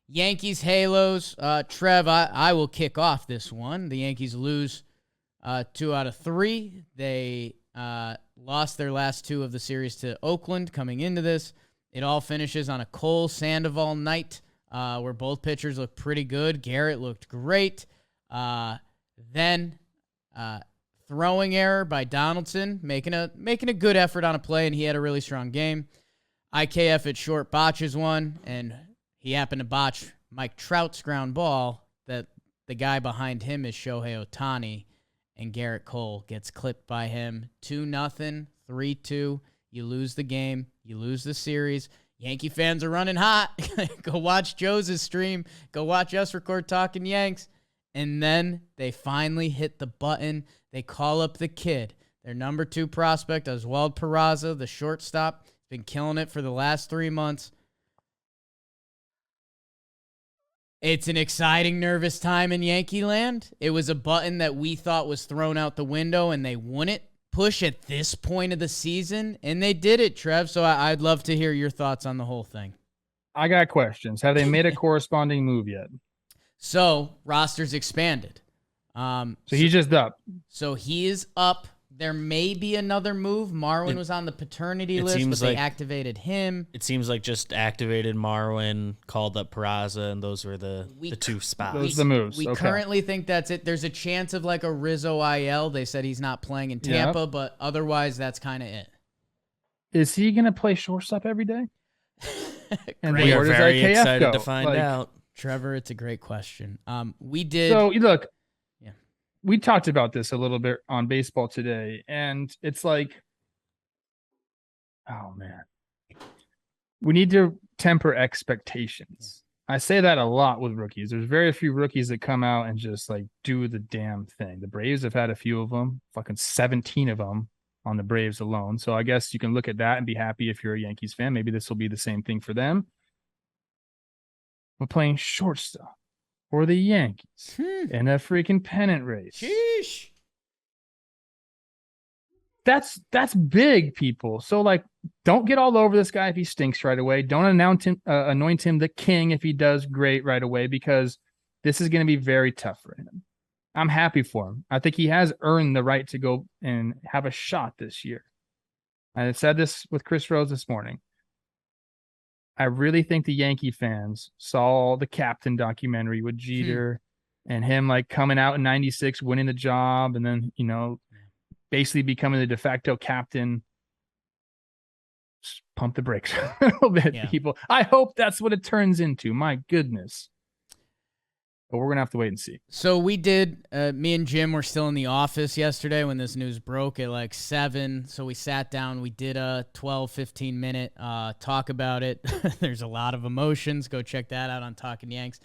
Yankees Halos. Trev, I will kick off this one. The Yankees lose 2 out of 3. They lost their last 2 of the series to Oakland coming into this. It all finishes on a Cole Sandoval night where both pitchers looked pretty good. Garrett looked great. Then throwing error by Donaldson, making a good effort on a play, and he had a really strong game. IKF at short botches one, and he happened to botch Mike Trout's ground ball that the guy behind him is Shohei Ohtani, and Garrett Cole gets clipped by him. 2-0, 3-2. You lose the game. You lose the series. Yankee fans are running hot. Go watch Joe's stream. Go watch us record Talkin' Yanks. And then they finally hit the button. They call up the kid, their number 2 prospect, Oswald Peraza, the shortstop. Been killing it for the last 3 months. It's an exciting, nervous time in Yankee land. It was a button that we thought was thrown out the window, and they wouldn't push at this point of the season, and they did it, Trev. So I'd love to hear your thoughts on the whole thing. I got questions. Have they made a corresponding move yet? So roster's expanded. So he's just up. So he is up. There may be another move. Marwin was on the paternity list, but they activated him. It seems like just activated Marwin, called up Peraza, and those were the 2 spots. Those are the moves. We currently think that's it. There's a chance of like a Rizzo IL. They said he's not playing in Tampa, but otherwise that's kind of it. Is he going to play shortstop every day? And we are very excited to find out. Trevor, it's a great question. We did. So look. We talked about this a little bit on Baseball Today, and it's like, oh, man. We need to temper expectations. Yeah. I say that a lot with rookies. There's very few rookies that come out and just, like, do the damn thing. The Braves have had a few of them, fucking 17 of them on the Braves alone. So I guess you can look at that and be happy if you're a Yankees fan. Maybe this will be the same thing for them. We're playing shortstop for the Yankees in a freaking pennant race. Sheesh. That's big, people. So, like, don't get all over this guy if he stinks right away. Don't anoint him the king if he does great right away, because this is going to be very tough for him. I'm happy for him. I think he has earned the right to go and have a shot this year. I said this with Chris Rose this morning. I really think the Yankee fans saw the Captain documentary with Jeter and him like coming out in 96, winning the job, and then, basically becoming the de facto captain. Just pump the brakes a little bit, people. I hope that's what it turns into. My goodness. But we're going to have to wait and see. So we did, me and Jim were still in the office yesterday when this news broke at like 7. So we sat down, we did a 12, 15 minute talk about it. There's a lot of emotions. Go check that out on Talkin' Yanks.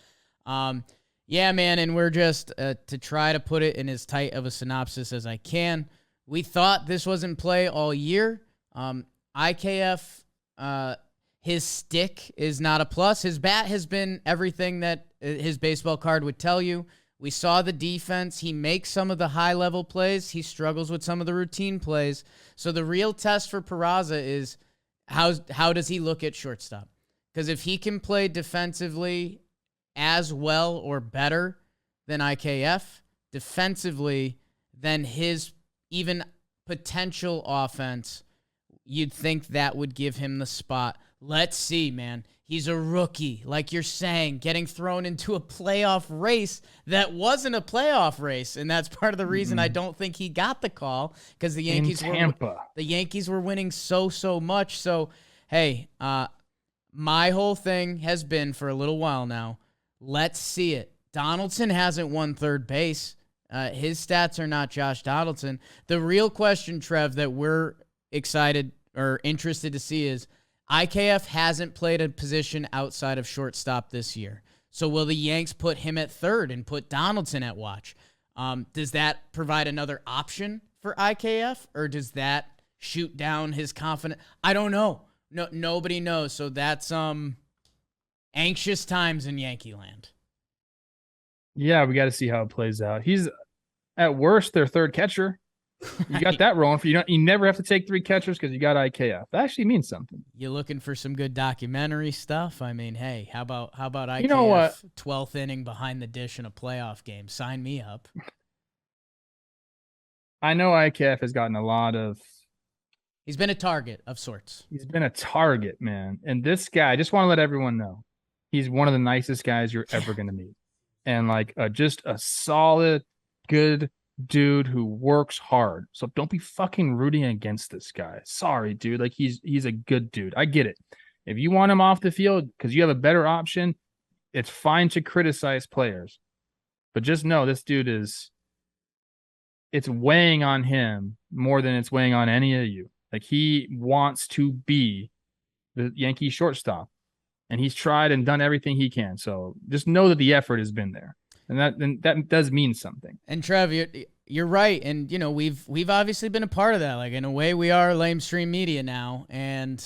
Yeah, man. And we're just to try to put it in as tight of a synopsis as I can. We thought this was in play all year. IKF, his stick is not a plus. His bat has been everything that his baseball card would tell you. We saw the defense. He makes some of the high-level plays. He struggles with some of the routine plays. So the real test for Peraza is how does he look at shortstop? Because if he can play defensively as well or better than IKF, defensively, then his even potential offense, you'd think that would give him the spot. Let's see, man. He's a rookie, like you're saying, getting thrown into a playoff race that wasn't a playoff race, and that's part of the reason I don't think he got the call, because the Yankees were winning so much. So, hey, my whole thing has been for a little while now, let's see it. Donaldson hasn't won third base. His stats are not Josh Donaldson. The real question, Trev, that we're excited or interested to see is IKF hasn't played a position outside of shortstop this year. So will the Yanks put him at third and put Donaldson at watch? Does that provide another option for IKF, or does that shoot down his confidence? I don't know. No, nobody knows. So that's anxious times in Yankee land. Yeah, we got to see how it plays out. He's at worst their third catcher. You got that rolling for you. You never have to take 3 catchers because you got IKF. That actually means something. You looking for some good documentary stuff? I mean, hey, how about IKF You know what? 12th inning behind the dish in a playoff game? Sign me up. I know IKF has gotten a lot of. He's been a target of sorts. He's been a target, man. And this guy, I just want to let everyone know, he's one of the nicest guys you're ever going to meet. And like just a solid, good dude who works hard. So don't be fucking rooting against this guy. Sorry, dude. Like he's a good dude. I get it. If you want him off the field because you have a better option, it's fine to criticize players. But just know this dude it's weighing on him more than it's weighing on any of you. Like he wants to be the Yankee shortstop, and he's tried and done everything he can. So just know that the effort has been there, and that does mean something. And Trev, you're right, and you know we've obviously been a part of that. Like in a way, we are lamestream media now, and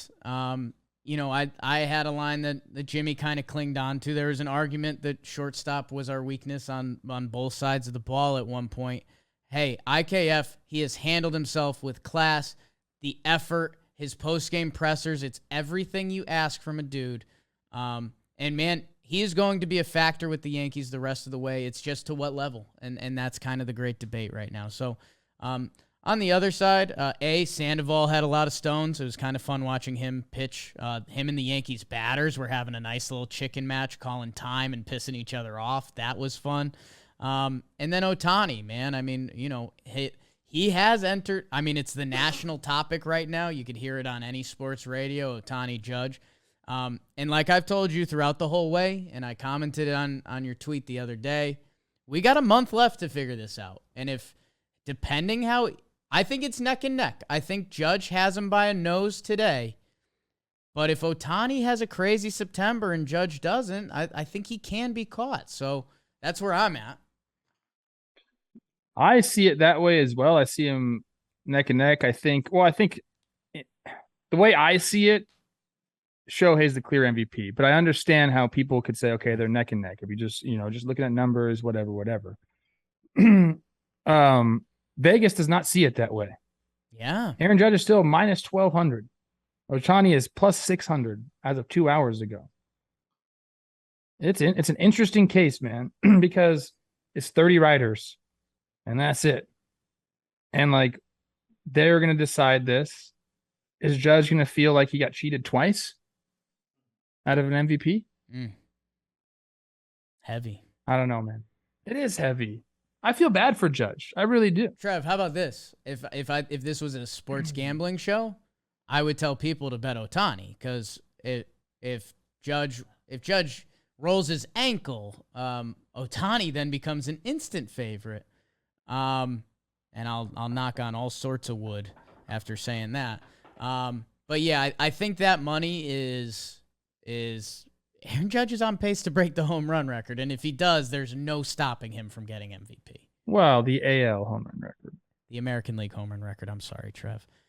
you know I had a line that Jimmy kind of clinged on to. There was an argument that shortstop was our weakness on both sides of the ball at one point. Hey, IKF, he has handled himself with class. The effort, his post-game pressers, it's everything you ask from a dude. And, man, he is going to be a factor with the Yankees the rest of the way. It's just to what level, and that's kind of the great debate right now. So, on the other side, Sandoval had a lot of stones. It was kind of fun watching him pitch. Him and the Yankees batters were having a nice little chicken match, calling time and pissing each other off. That was fun. And then Ohtani, man, I mean, you know, he has entered. I mean, it's the national topic right now. You could hear it on any sports radio, Ohtani Judge. And like I've told you throughout the whole way, and I commented on your tweet the other day, we got a month left to figure this out. And depending how, I think it's neck and neck. I think Judge has him by a nose today. But if Ohtani has a crazy September and Judge doesn't, I think he can be caught. So that's where I'm at. I see it that way as well. I see him neck and neck. I think the way I see it, Shohei's the clear MVP, but I understand how people could say, okay, they're neck and neck. If you just looking at numbers, whatever. Vegas does not see it that way. Yeah. Aaron Judge is still minus 1,200. Ohtani is plus 600 as of 2 hours ago. It's an interesting case, man, because it's 30 riders. And that's it. And like, they're going to decide this. Is Judge going to feel like he got cheated twice out of an MVP? Heavy. I don't know, man. It is heavy. I feel bad for Judge. I really do. Trev, how about this? If this was a sports gambling show, I would tell people to bet Ohtani, because if Judge rolls his ankle, Ohtani then becomes an instant favorite. And I'll knock on all sorts of wood after saying that. But yeah, I think that money is Aaron Judge is on pace to break the home run record, and if he does, there's no stopping him from getting MVP. Well, the AL home run record. The American League home run record. I'm sorry, Trev.